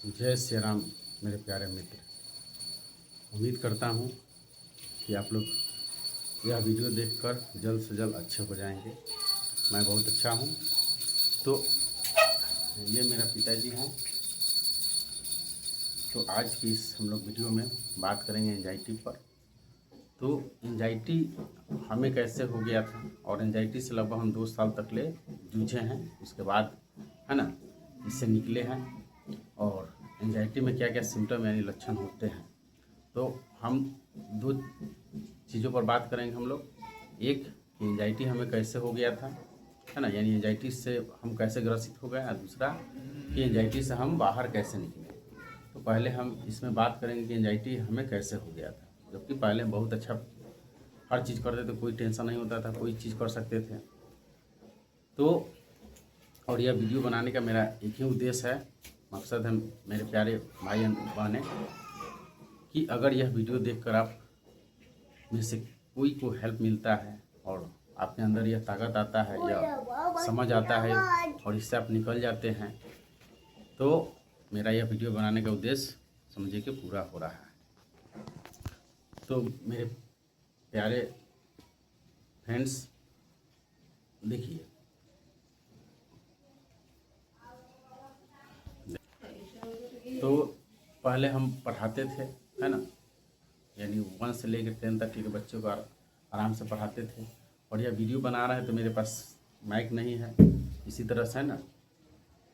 जय श्री राम मेरे प्यारे मित्र। उम्मीद करता हूँ कि आप लोग यह वीडियो देखकर जल्द से जल्द अच्छे हो जाएंगे। मैं बहुत अच्छा हूँ। तो ये मेरा पिताजी हैं। तो आज की इस हम लोग वीडियो में बात करेंगे एंजाइटी पर। तो एंजाइटी हमें कैसे हो गया था और एंजाइटी से लगभग हम 2 साल तक ले जूझे हैं। उसके बाद है ना इससे निकले हैं। और एंजाइटी में क्या क्या सिम्टम यानी लक्षण होते हैं, तो हम 2 चीज़ों पर बात करेंगे हम लोग। एक कि एंजाइटी हमें कैसे हो गया था, है ना, यानी एंजाइटी से हम कैसे ग्रसित हो गए, और दूसरा कि एंजाइटी से हम बाहर कैसे निकले। तो पहले हम इसमें बात करेंगे कि एंजाइटी हमें कैसे हो गया था। जबकि पहले हम बहुत अच्छा हर चीज़ करते थे, कोई टेंशन नहीं होता था, कोई चीज़ कर सकते थे। तो और यह वीडियो बनाने का मेरा एक ही उद्देश्य है, मकसद है मेरे प्यारे भाई बहनें, कि अगर यह वीडियो देखकर आप में से कोई को हेल्प मिलता है और आपके अंदर यह ताकत आता है या समझ आता है और इससे आप निकल जाते हैं, तो मेरा यह वीडियो बनाने का उद्देश्य समझिए कि पूरा हो रहा है। तो मेरे प्यारे फ्रेंड्स, देखिए, तो पहले हम पढ़ाते थे, है ना, यानी 1 से लेकर 10 तक के बच्चों को आराम से पढ़ाते थे। और यह वीडियो बना रहे हैं तो मेरे पास माइक नहीं है, इसी तरह से है ना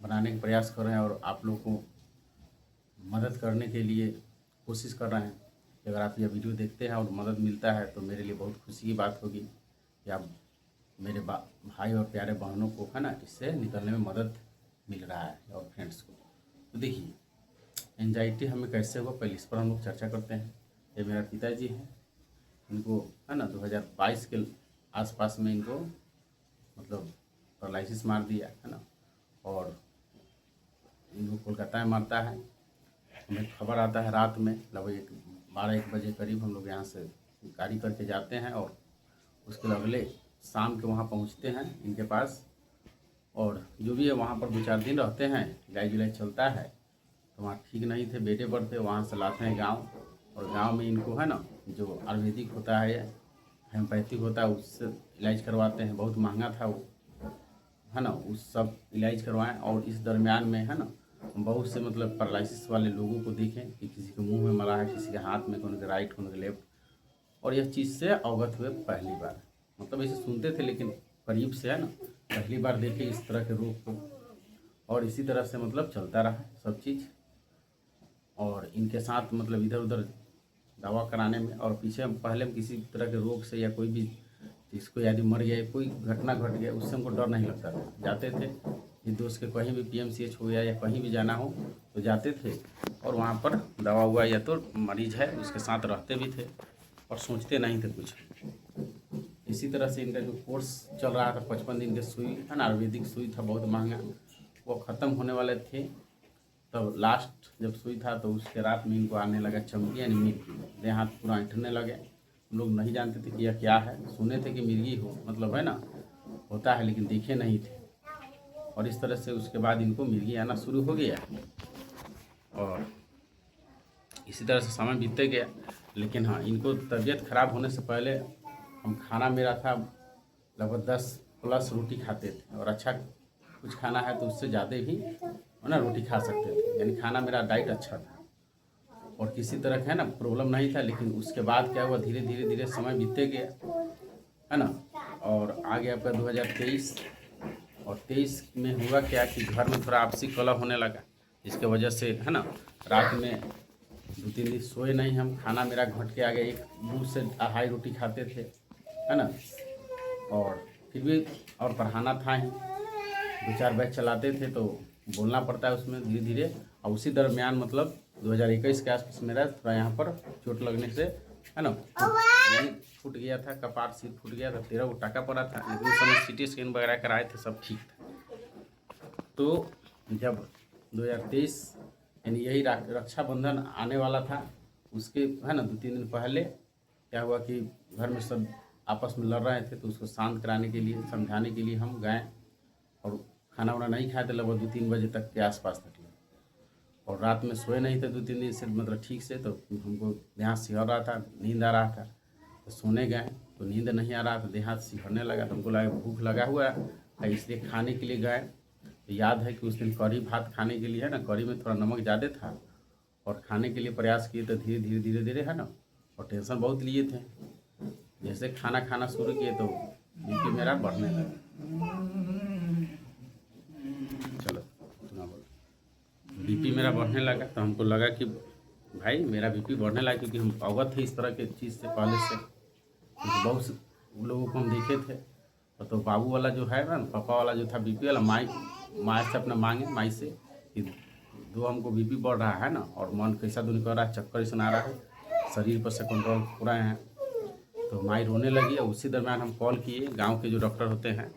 बनाने का प्रयास कर रहे हैं और आप लोग को मदद करने के लिए कोशिश कर रहे हैं। कि अगर आप यह वीडियो देखते हैं और मदद मिलता है तो मेरे लिए बहुत खुशी की बात होगी कि आप मेरे भाई और प्यारे बहनों को है ना इससे निकलने में मदद मिल रहा है और फ्रेंड्स को। तो देखिए, एंजाइटी हमें कैसे हुआ, पहले इस पर हम लोग चर्चा करते हैं। ये मेरा पिताजी हैं, इनको है ना 2022 के आसपास में इनको मतलब पैरालिसिस मार दिया, है ना, और इनको कोलकाता में मारता है। हमें खबर आता है रात में लगभग 12-1 बजे करीब हम लोग यहाँ से गाड़ी करके जाते हैं और उसके अगले शाम के वहाँ पहुँचते हैं इनके पास। और जो भी है वहाँ पर 2-4 दिन रहते हैं, इलाज विलाज चलता है। तो वहाँ ठीक नहीं थे, बेटे पर थे, वहाँ से लाते हैं गाँव। और गांव में इनको है ना जो आयुर्वेदिक होता है, हेम्योपैथिक होता है, उससे इलाज करवाते हैं। बहुत महंगा था वो, है ना, उस सब इलाज करवाएं। और इस दरमियान में है ना बहुत से मतलब पैरालिसिस वाले लोगों को देखें कि किसी के मुंह में मरा है, किसी के हाथ में, कोने के राइट, कोने के लेफ्ट। और यह चीज़ से अवगत हुए पहली बार, मतलब ऐसे सुनते थे लेकिन करीब से है ना पहली बार देखे इस तरह के रोग को। और इसी तरह से मतलब चलता रहा सब चीज़। और इनके साथ मतलब इधर उधर दवा कराने में, और पीछे हम पहले हम किसी तरह के रोग से या कोई भी इसको यदि मर गया, कोई घटना घट गया, उससे हमको डर नहीं लगता था। जाते थे ये दोस्त के कहीं भी PMCH हो या कहीं भी जाना हो तो जाते थे और वहाँ पर दवा हुआ या तो मरीज है उसके साथ रहते भी थे और सोचते नहीं थे कुछ। इसी तरह से इनका जो कोर्स चल रहा था 55 दिन के सुई, है ना, आयुर्वेदिक सुई था, बहुत महंगा, वो ख़त्म होने वाले थे। तब लास्ट जब सुई था तो उसके रात में इनको आने लगा चमकी यानी मिर्गी, देह हाथ पूरा ऐंठने लगे। हम लोग नहीं जानते थे कि यह क्या है, सुने थे कि मिर्गी हो मतलब है ना होता है, लेकिन देखे नहीं थे। और इस तरह से उसके बाद इनको मिर्गी आना शुरू हो गया और इसी तरह से समय बीतते गया। लेकिन हाँ, इनको तबीयत खराब होने से पहले हम खाना मेरा था लगभग 10+ रोटी खाते थे, और अच्छा कुछ खाना है तो उससे ज़्यादा भी है ना रोटी खा सकते थे, यानी खाना मेरा डाइट अच्छा था और किसी तरह का है ना प्रॉब्लम नहीं था। लेकिन उसके बाद क्या हुआ, धीरे धीरे धीरे समय बीतते गया, है ना, और आ गया आपका 2023। और 23 में हुआ क्या कि घर में थोड़ा आपसी कलह होने लगा, जिसके वजह से है ना रात में 2-3 दिन सोए नहीं हम। खाना मेरा घट के आ गया, 1-2 से 2.5 रोटी खाते थे, है ना, और फिर भी और पढ़ाना था ही, 2-4 बैच चलाते थे तो बोलना पड़ता है उसमें धीरे धीरे। और उसी दरमियान मतलब 2021 के आसपास मेरा थोड़ा यहाँ पर चोट लगने से है ना फूट गया था, कपाट सिर फूट गया था, 13 गो टाका पड़ा था। लेकिन उस समय CT स्कैन वगैरह कराए थे, सब ठीक था। तो जब 2023 यानी यही रक्षाबंधन आने वाला था, उसके है ना 2-3 दिन पहले क्या हुआ कि घर में सब आपस में लड़ रहे थे, तो उसको शांत कराने के लिए, समझाने के लिए हम गए और खाना वाना नहीं खाए थे लगभग 2-3 बजे तक के आसपास तक। और रात में सोए नहीं थे 2-3 दिन से, मतलब ठीक से। तो हमको देहात सिहर रहा था, नींद आ रहा था, तो सोने गए तो नींद नहीं आ रहा था, देहात सिहरने लगा। तो हमको लगा भूख लगा हुआ है, इसलिए खाने के लिए गए। तो याद है कि उस दिन कढ़ी भात खाने के लिए है ना, कढ़ी में थोड़ा नमक ज़्यादा था, और खाने के लिए प्रयास किए तो धीरे धीरे धीरे धीरे है ना, और टेंशन बहुत लिए थे। जैसे खाना खाना शुरू किए तो बीपी मेरा बढ़ने लगा। चलो सुना बोलो, बीपी मेरा बढ़ने लगा। तो हमको लगा कि भाई मेरा बीपी बढ़ने लगा, क्योंकि हम अवगत थे इस तरह के चीज़ से पहले से, क्योंकि बहुत से लोगों को हम देखे थे। तो बाबू वाला जो है ना, पापा वाला जो था बीपी वाला, माँ से अपना मांगे माई से कि दो हमको बीपी बढ़ रहा है ना, और मन कैसा दूनी कर रहा है, चक्कर ऐसा आ रहा है, शरीर पर से कंट्रोल हो रहे हैं। तो माई रोने लगी, और उसी दरम्यान हम कॉल किए गांव के जो डॉक्टर होते हैं,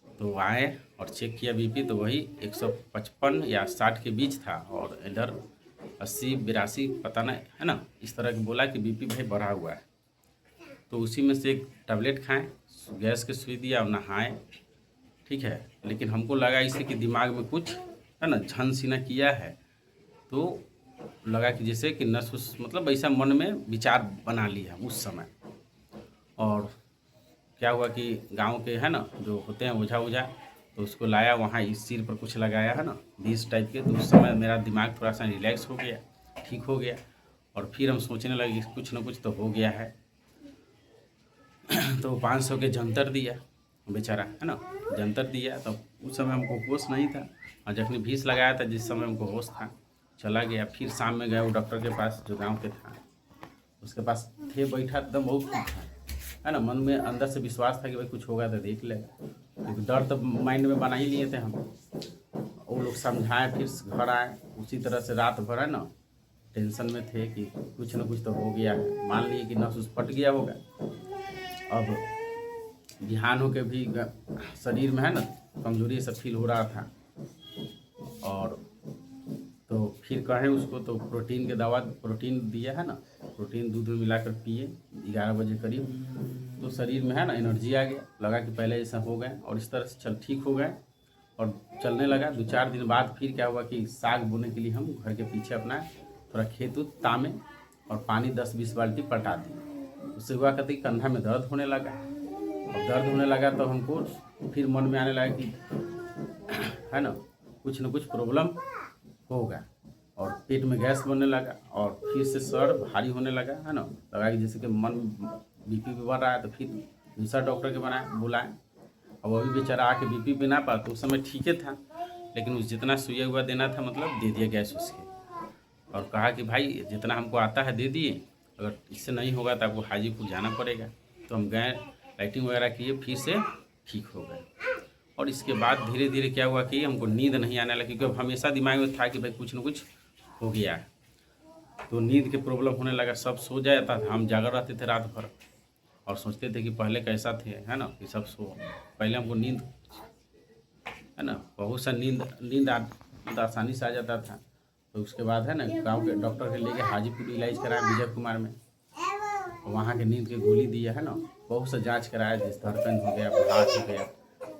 तो आए और चेक किया बीपी, तो वही 155 या 60 के बीच था, और इधर 80-82 पता नहीं है ना, इस तरह की बोला कि बीपी भाई बढ़ा हुआ है। तो उसी में से एक टैबलेट खाएं, गैस की सुई दिया और नहाएं, ठीक है। लेकिन हमको लगा इसे कि दिमाग में कुछ है ना झन सीना किया है, तो लगा कि जैसे कि नस उस मतलब ऐसा मन में विचार बना लिया उस समय। और क्या हुआ कि गांव के है ना जो होते हैं ओझा ओझा, तो उसको लाया वहाँ, इस सिर पर कुछ लगाया है ना 20 टाइप के। तो उस समय मेरा दिमाग थोड़ा सा रिलैक्स हो गया, ठीक हो गया, और फिर हम सोचने लगे कुछ ना कुछ तो हो गया है। तो 500 के जंतर दिया बेचारा है ना, जंतर दिया। तो उस समय हमको होश नहीं था, और जखनी भीस लगाया था जिस समय हमको होश था, चला गया। फिर शाम में गए वो डॉक्टर के पास जो गांव के था, उसके पास थे, बैठा एकदम बहुत ठीक था है ना। मन में अंदर से विश्वास था कि भाई कुछ होगा तो देख ले, क्योंकि डर तो माइंड में बना ही लिए थे हम। वो लोग समझाएं, फिर घर आए, उसी तरह से रात भर है ना टेंशन में थे कि कुछ ना कुछ तो हो गया है। मान लिए कि नस उस फट गया होगा। अब बिहान हो के भी शरीर में है ना कमजोरी सब फील हो रहा था, और तो फिर कहें उसको तो प्रोटीन के दवा, प्रोटीन दिया है ना, प्रोटीन दूध में मिलाकर पिए 11 बजे करीब। तो शरीर में है ना एनर्जी आ गया, लगा कि पहले ऐसा हो गए, और इस तरह से चल ठीक हो गए और चलने लगा। 2-4 दिन बाद फिर क्या हुआ कि साग बोने के लिए हम घर के पीछे अपना थोड़ा खेत उत तामे, और पानी 10-20 बाल्टी पटा दी। उससे हुआ कहते कंधा में दर्द होने लगा। अब दर्द होने लगा तो हमको फिर मन में आने लगा कि है ना कुछ प्रॉब्लम होगा, और पेट में गैस बनने लगा, और फिर से सर भारी होने लगा है ना। लगा कि जैसे कि मन बीपी भी बढ़ रहा है। तो फिर दूसरा डॉक्टर के बुलाएं, और वो भी बेचारा आके बीपी भी ना पा। तो उस समय ठीक है था, लेकिन उस जितना सुइया हुआ देना था मतलब दे दिया गैस उसके, और कहा कि भाई जितना हमको आता है दे दिए, अगर इससे नहीं होगा तो आपको हाजीपुर जाना पड़ेगा। तो हम गए, लाइटिंग वगैरह किए, फिर से ठीक हो गए। और इसके बाद धीरे धीरे क्या हुआ कि हमको नींद नहीं आने लगी, क्योंकि हमेशा दिमाग में था कि भाई कुछ ना कुछ हो गया है। तो नींद के प्रॉब्लम होने लगा, सब सो जाता था, हम जागर रहते थे रात भर, और सोचते थे कि पहले कैसा थे है ना, कि सब सो। पहले हमको नींद है ना बहुत सा नींद आसानी से आ जाता था। तो उसके बाद है ना गांव के डॉक्टर के लेके हाजीपुर इलाज कराया विजय कुमार में, वहाँ के नींद के गोली दिया है ना। बहुत सा जांच कराया, जैसे धड़कन हो गया, हार्ट हो गया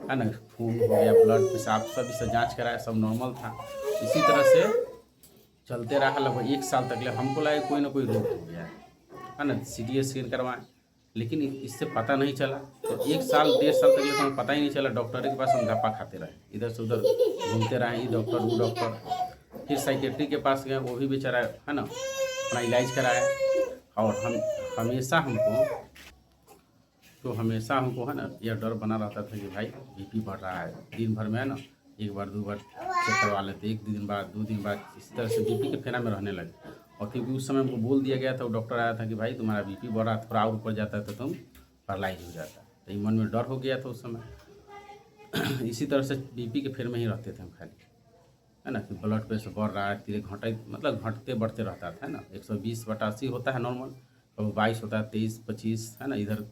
है ना, खून हो गया, ब्लड पेशाब, सब इससे जांच कराया, सब नॉर्मल था। इसी तरह से चलते रहा लगभग 1 साल तक। हमको लगा कोई ना कोई रोग हो गया है ना, CT स्कैन करवाएं, लेकिन इससे पता नहीं चला। तो 1 साल 1.5 साल तक हमें पता ही नहीं चला। डॉक्टर के पास हम धप्पा खाते रहे, इधर से उधर घूमते रहे, ये डॉक्टर वो डॉक्टर। फिर साइकेट्री के पास गए, वो भी बेचारा है ना अपना इलाज कराया। और हम हमेशा हमको है ना यह डर बना रहता था कि भाई बीपी बढ़ रहा है। दिन भर में है ना 1 बार 2 बार चेक करवा लेते, 1 दिन बाद 2 दिन बाद, इस तरह से बीपी के फेना में रहने लगे। और क्योंकि उस समय हमको बोल दिया गया था, वो डॉक्टर आया था कि भाई तुम्हारा बीपी बढ़ रहा है, थोड़ा और ऊपर जाता है तो तुम पैरालाइज हो जाता है। तो मन में डर हो गया था उस समय। इसी तरह से बीपी के फेर में ही रहते थे हम खाली है ना, कि ब्लड प्रेशर बढ़ रहा है, धीरे घटते बढ़ते रहता था है ना। 120/80 होता है नॉर्मल, कभी 22 होता है, 23-25 है ना, इधर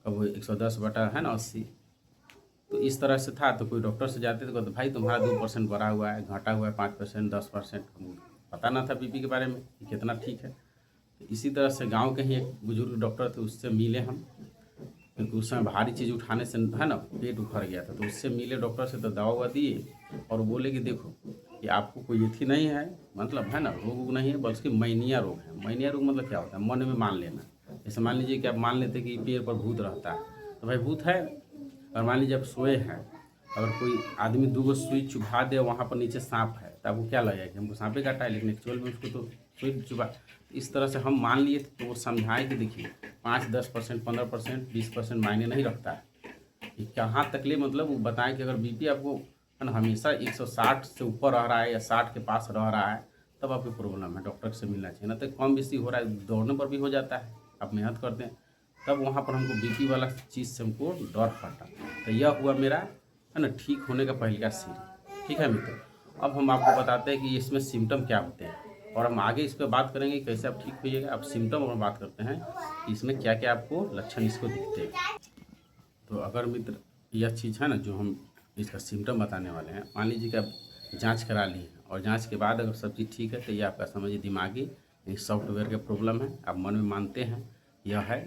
कभी 110 बटा है ना 80। तो इस तरह से था। तो कोई डॉक्टर से जाते थे तो भाई तुम्हारा 2% बढ़ा हुआ है, घटा हुआ है 5%, 10%। पता ना था बीपी के बारे में कि कितना ठीक है। तो इसी तरह से गांव के ही एक बुजुर्ग डॉक्टर थे, उससे मिले हम, क्योंकि उस समय भारी चीज़ उठाने से है ना पेट उखड़ गया था। तो उससे मिले डॉक्टर से, तो दवा दिए, और बोले कि देखो कि आपको कोई एथी नहीं है, मतलब है ना, रोग नहीं है, बल्कि मैनिया रोग है। मैनिया रोग मतलब क्या होता है? मन में मान लेना। जैसे मान लीजिए कि आप मान लेते कि पेड़ पर भूत रहता है, तो भाई भूत है। और मान लीजिए आप सोए हैं, अगर कोई आदमी 2 सुई चुभा दे, वहाँ पर नीचे सांप है, तो आपको क्या लगेगा कि हमको सांपे काटा है, लेकिन एक्चुअल में उसको तो सुई चुभा। इस तरह से हम मान लिए तो वो समझाएं कि देखिए 5-10%, 15%, 20% मायने नहीं रखता है कि कहाँ तक ले, मतलब वो बताएं कि अगर बीपी आपको है ना हमेशा 160 से ऊपर रह रहा है या 60 के पास रह रहा है, तब आपकी प्रॉब्लम है, डॉक्टर से मिलना चाहिए। ना तो कम बेसी हो रहा है, दौड़ने पर भी हो जाता है, आप मेहनत करते हैं, तब वहाँ पर हमको बीपी वाला चीज़ से हमको डर फटा। तो यह हुआ मेरा है ना ठीक होने का पहला सीढ़ी। ठीक है मित्र, अब हम आपको बताते हैं कि इसमें सिम्टम क्या होते हैं, और हम आगे इस पर बात करेंगे कैसे आप ठीक होइएगा। अब सिम्टम और बात करते हैं कि इसमें क्या क्या आपको लक्षण इसको दिखते हैं। तो अगर मित्र यह चीज़ है ना जो हम इसका सिम्टम बताने वाले हैं, मान लीजिए कि आप जांच करा ली है, और जांच के बाद अगर सब चीज़ ठीक है, तो ये आपका समझिए दिमागी सॉफ्टवेयर का प्रॉब्लम है, आप मन में मानते हैं यह है।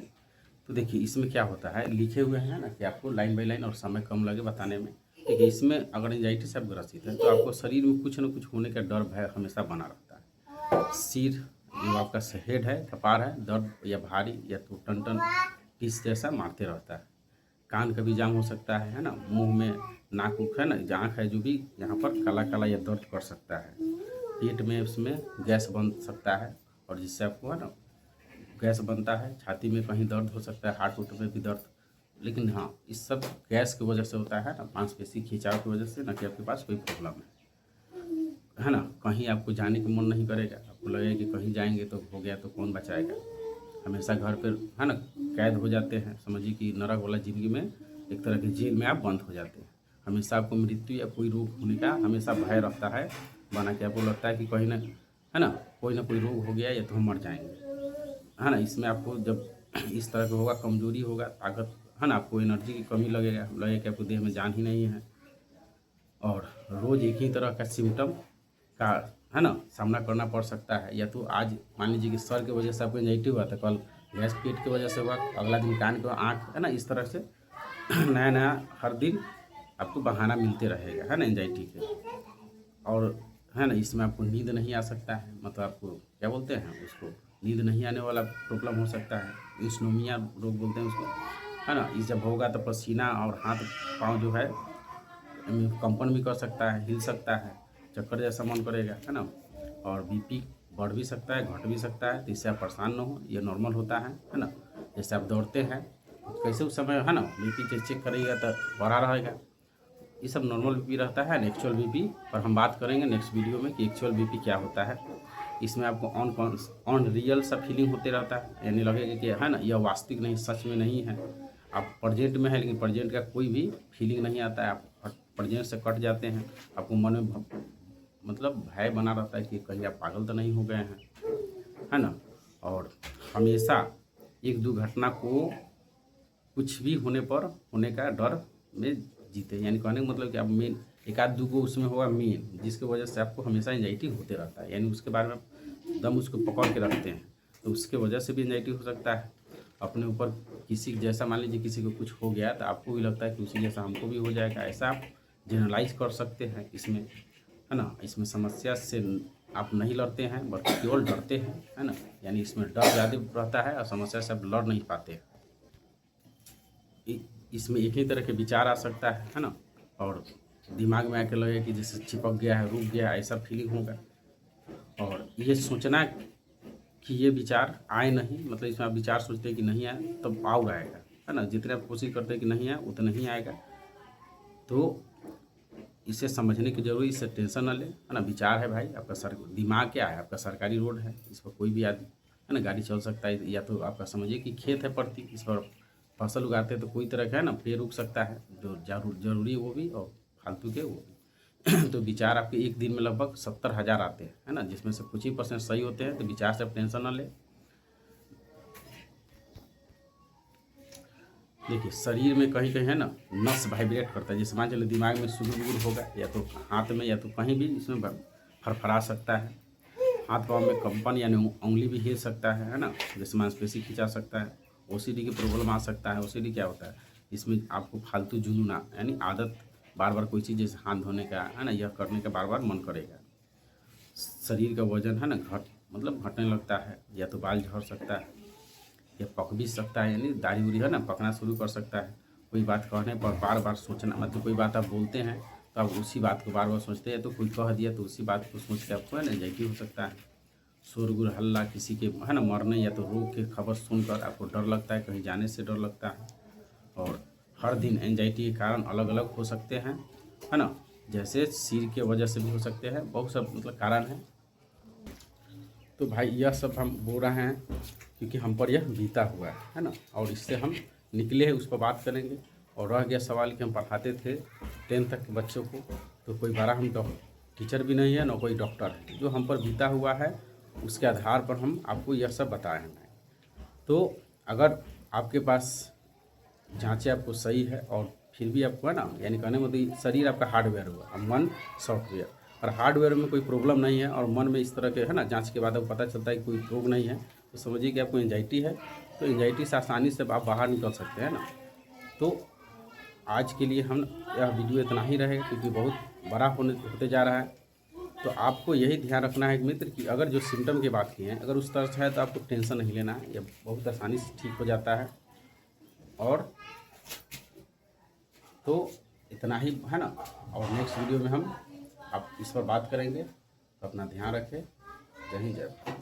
तो देखिए इसमें क्या होता है, लिखे हुए हैं ना कि आपको लाइन बाई लाइन, और समय कम लगे बताने में। देखिए इसमें अगर एंजाइटी से आप ग्रसित है, तो आपको शरीर में कुछ न कुछ होने का डर भय हमेशा बना रहता है। सिर जो आपका हेड है, कपार है, दर्द या भारी या तो टन टिस जैसा मारते रहता है। कान का भी जाम हो सकता है ना, मुंह में नाक उख है ना, आँख है जो भी, यहाँ पर काला काला या दर्द कर सकता है। पेट में उसमें गैस बन सकता है, और जिससे आपको है ना गैस बनता है। छाती में कहीं दर्द हो सकता है, हार्ट उट में भी दर्द। लेकिन हाँ, इस सब गैस की वजह से होता है ना, मांसपेशी खिंचाव की वजह से, ना कि आपके पास कोई प्रॉब्लम है ना। कहीं आपको जाने का मन नहीं करेगा, आपको लगेगा कि कहीं जाएंगे तो हो गया तो कौन बचाएगा। हमेशा घर पर है ना कैद हो जाते हैं, समझिए कि नरक वाला ज़िंदगी में एक तरह के जेल में आप बंद हो जाते हैं। हमेशा आपको मृत्यु या कोई रोग होने का हमेशा भय रहता है, बना के आपको लगता है कि कहीं ना है ना कोई रोग हो गया या तो हम मर जाएंगे, है ना। इसमें आपको जब इस तरह का होगा, कमजोरी होगा, ताकत है ना, आपको एनर्जी की कमी लगेगा कि आपको देह में जान ही नहीं है, और रोज़ एक ही तरह का सिम्टम का है ना सामना करना पड़ सकता है। या तो आज मान लीजिए कि सर की वजह से आपको एंजाइटी हुआ था, कल गैस पेट की वजह से हुआ, अगला दिन कान को आँख, है ना। इस तरह से नया नया हर दिन आपको बहाना मिलते रहेगा, है ना, एंजाइटी के। और है ना इसमें आपको नींद नहीं आ सकता है, मतलब आपको क्या बोलते हैं उसको, नींद नहीं आने वाला प्रॉब्लम हो सकता है। इंसोम्निया रोग बोलते हैं उसको, है ना। इस जब होगा तो पसीना और हाथ पाँव जो है कंपन भी कर सकता है, हिल सकता है, चक्कर जैसा मन करेगा, है ना। और बीपी बढ़ भी सकता है, घट भी सकता है। तो इससे आप परेशान न हो, ये नॉर्मल होता है ना। जैसे आप दौड़ते हैं कैसे उस समय है ना बीपी चेक करिएगा तो बढ़ा रहेगा, ये सब नॉर्मल बीपी रहता है। एक्चुअल बीपी पर हम बात करेंगे नेक्स्ट वीडियो में कि एक्चुअल बीपी क्या होता है। इसमें आपको ऑन रियल सा फीलिंग होते रहता है, यानी लगेगा कि है ना यह वास्तविक नहीं, सच में नहीं है। आप प्रेजेंट में है, लेकिन प्रेजेंट का कोई भी फीलिंग नहीं आता है, आप प्रेजेंट से कट जाते हैं। आपको मन में मतलब भय बना रहता है कि कहीं आप पागल तो नहीं हो गए हैं, है ना। और हमेशा 1-2 घटना को कुछ भी होने पर होने का डर में जीते, यानी कहने का मतलब कि आप मेन 1-2 को उसमें होगा मेन, जिसकी वजह से आपको हमेशा एंजाइटी होते रहता है, यानी उसके बारे में दम उसको पकड़ के रखते हैं, तो उसके वजह से भी एंजाइटी हो सकता है। अपने ऊपर किसी जैसा मान लीजिए किसी को कुछ हो गया तो आपको भी लगता है कि उसी जैसा हमको भी हो जाएगा, ऐसा आप जनरलाइज कर सकते हैं इसमें, है ना। इसमें समस्या से आप नहीं लड़ते हैं, बल्कि केवल डरते हैं, है ना। यानी इसमें डर ज़्यादा रहता है और समस्या से आप लड़ नहीं पाते हैं। इसमें एक ही तरह के विचार आ सकता है ना, और दिमाग में आके लगे कि जैसे चिपक गया है, रुक गया, ऐसा फीलिंग होगा। और ये सोचना कि ये विचार आए नहीं, मतलब इसमें आप विचार सोचते हैं कि नहीं आए तब और आएगा, है ना। जितने आप कोशिश करते हैं कि नहीं आए उतना नहीं आएगा। तो इसे समझने की जरूरी, इससे टेंशन ना ले, है ना। विचार है भाई आपका दिमाग क्या है, आपका सरकारी रोड है, इस पर कोई भी आदमी है ना गाड़ी चल सकता है। या तो आपका समझिए कि खेत है पड़ती, इस पर फसल उगाते हैं, तो कोई तरह का है ना पेड़ उग सकता है, जो जरूरी वो भी और फालतू के वो भी। तो विचार आपके एक दिन में लगभग 70,000 आते हैं, है ना, जिसमें से कुछ ही % सही होते हैं। तो विचार से आप टेंशन ना ले। देखिए शरीर में कहीं कहीं है ना नस वाइब्रेट करता है, जैसे मान चलो दिमाग में सुगुर होगा, या तो हाथ में या तो कहीं भी इसमें फरफरा सकता है। हाथ पाँव में कंपन यानी उंगली भी हिल सकता है ना, जैसे मांसपेशी खिंचा सकता है। ओसीडी की प्रॉब्लम आ सकता है। ओसीडी क्या होता है, इसमें आपको फालतू जुनून यानी आदत, बार बार कोई चीज़ जैसे हाथ धोने का है ना, यह करने का बार बार मन करेगा, शरीर का वजन है ना घटने लगता है, या तो बाल झड़ सकता है, या पक भी सकता है, यानी दाढ़ी उड़ी है ना पकना शुरू कर सकता है। कोई बात कहने पर बार बार सोचना, मतलब कोई बात आप बोलते हैं तो आप उसी बात को बार बार सोचते हैं, तो कोई कह दिया तो उसी बात को सोच के आपको है ना एंजाइटी हो सकता है। शोरगुल हल्ला, किसी के है ना मरने या तो रोग की खबर सुनकर आपको डर लगता है, कहीं जाने से डर लगता है। और हर दिन एंजाइटी के कारण अलग अलग हो सकते हैं, है ना, जैसे सिर के वजह से भी हो सकते हैं, बहुत सब मतलब कारण है। तो भाई यह सब हम बोल रहे हैं क्योंकि हम पर यह बीता हुआ है ना, और इससे हम निकले हैं, उस पर बात करेंगे। और रह गया सवाल कि हम पढ़ाते थे 10th तक के बच्चों को, तो कोई बड़ा हम टीचर भी नहीं है ना कोई डॉक्टर है, जो हम पर बीता हुआ है उसके आधार पर हम आपको यह सब बताए हैं। तो अगर आपके पास जांचें आपको सही है और फिर भी आपको है ना, यानी कहने मतलब शरीर आपका हार्डवेयर हुआ और मन सॉफ्टवेयर, और हार्डवेयर में कोई प्रॉब्लम नहीं है और मन में इस तरह के है ना जांच के बाद आपको पता चलता है कि कोई रोग नहीं है, तो समझिए कि आपको एंजाइटी है। तो एंजाइटी से आसानी से आप बाहर निकल सकते हैं ना। तो आज के लिए हम यह वीडियो इतना ही रहेगा क्योंकि बहुत बड़ा होते जा रहा है। तो आपको यही ध्यान रखना है मित्र कि अगर जो सिम्टम की बात की है अगर उस तरह से है तो आपको टेंशन नहीं लेना है, यह बहुत आसानी से ठीक हो जाता है। और तो इतना ही है ना, और नेक्स्ट वीडियो में हम आप इस पर बात करेंगे। तो अपना ध्यान रखें। जय हिंद जय भारत।